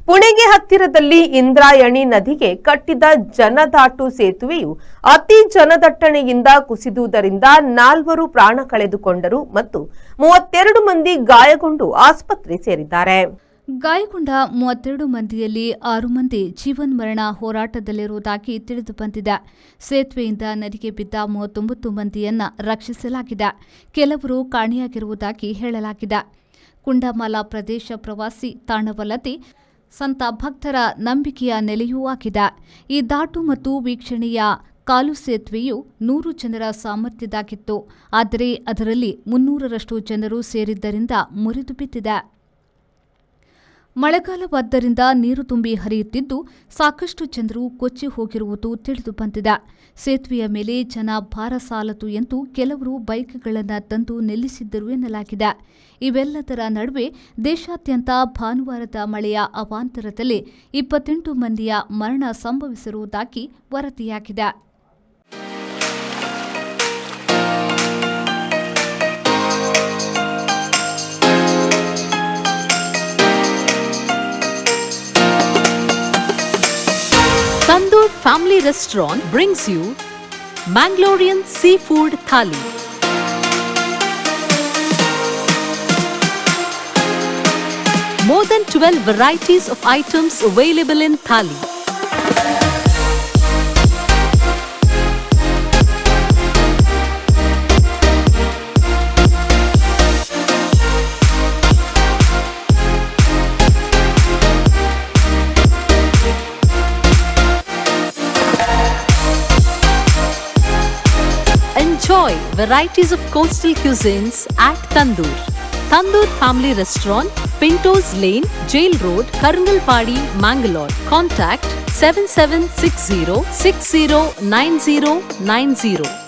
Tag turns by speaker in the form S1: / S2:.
S1: ಪುಣೆಗೆ ಹತ್ತಿರದಲ್ಲಿ ಇಂದ್ರಾಯಣಿ ನದಿಗೆ ಕಟ್ಟಿದ ಜನದಾಟು ಸೇತುವೆಯು ಅತಿ ಜನದಟ್ಟಣೆಯಿಂದ ಕುಸಿದುದರಿಂದ 4 ಪ್ರಾಣ ಕಳೆದುಕೊಂಡರು ಮತ್ತು 32 ಮಂದಿ ಗಾಯಗೊಂಡು ಆಸ್ಪತ್ರೆ ಸೇರಿದ್ದಾರೆ.
S2: ಗಾಯಗೊಂಡ 32 ಮಂದಿಯಲ್ಲಿ 6 ಮಂದಿ ಜೀವನ್ಮರಣ ಹೋರಾಟದಲ್ಲಿರುವುದಾಗಿ ತಿಳಿದು ಬಂದಿದೆ. ಸೇತುವೆಯಿಂದ ನದಿಗೆ ಬಿದ್ದ 39 ಮಂದಿಯನ್ನ ರಕ್ಷಿಸಲಾಗಿದೆ. ಕೆಲವರು ಕಾಣೆಯಾಗಿರುವುದಾಗಿ ಹೇಳಲಾಗಿದೆ. ಕುಂಡಮಾಲ ಪ್ರದೇಶ ಪ್ರವಾಸಿ ತಾಣವಲ್ಲದೆ ಸಂತ ಭಕ್ತರ ನಂಬಿಕೆಯ ನೆಲೆಯೂ ಆಗಿದೆ. ಈ ದಾಟು ಮತ್ತು ವೀಕ್ಷಣೆಯ ಕಾಲು ಸೇತುವೆಯು 100 ಜನರ ಸಾಮರ್ಥ್ಯದಾಗಿತ್ತು. ಆದರೆ ಅದರಲ್ಲಿ 300ರಷ್ಟು ಜನರು ಸೇರಿದ್ದರಿಂದ ಮುರಿದು ಬಿದ್ದಿದೆ. ಮಳೆಗಾಲವಾದ್ದರಿಂದ ನೀರು ತುಂಬಿ ಹರಿಯುತ್ತಿದ್ದು ಸಾಕಷ್ಟು ಜನರು ಕೊಚ್ಚಿ ಹೋಗಿರುವುದು ತಿಳಿದು ಬಂದಿದೆ. ಸೇತುವೆಯ ಮೇಲೆ ಜನ ಭಾರ ಸಾಲದು ಎಂದು ಕೆಲವರು ಬೈಕ್ಗಳನ್ನು ತಂದು ನಿಲ್ಲಿಸಿದ್ದರು ಎನ್ನಲಾಗಿದೆ. ಇವೆಲ್ಲದರ ನಡುವೆ ದೇಶಾದ್ಯಂತ ಭಾನುವಾರದ ಮಳೆಯ ಅವಾಂತರದಲ್ಲಿ 28 ಮಂದಿಯ ಮರಣ ಸಂಭವಿಸಿರುವುದಾಗಿ ವರದಿಯಾಗಿದೆ.
S3: Tandoor Family Restaurant brings you Mangalorean Seafood Thali. More than 12 varieties of items available in Thali. Enjoy varieties of coastal cuisines at Tandoor. Tandoor Family Restaurant, Pintos Lane, Jail Road, Karangalpadi, Mangalore. Contact 7760 609090.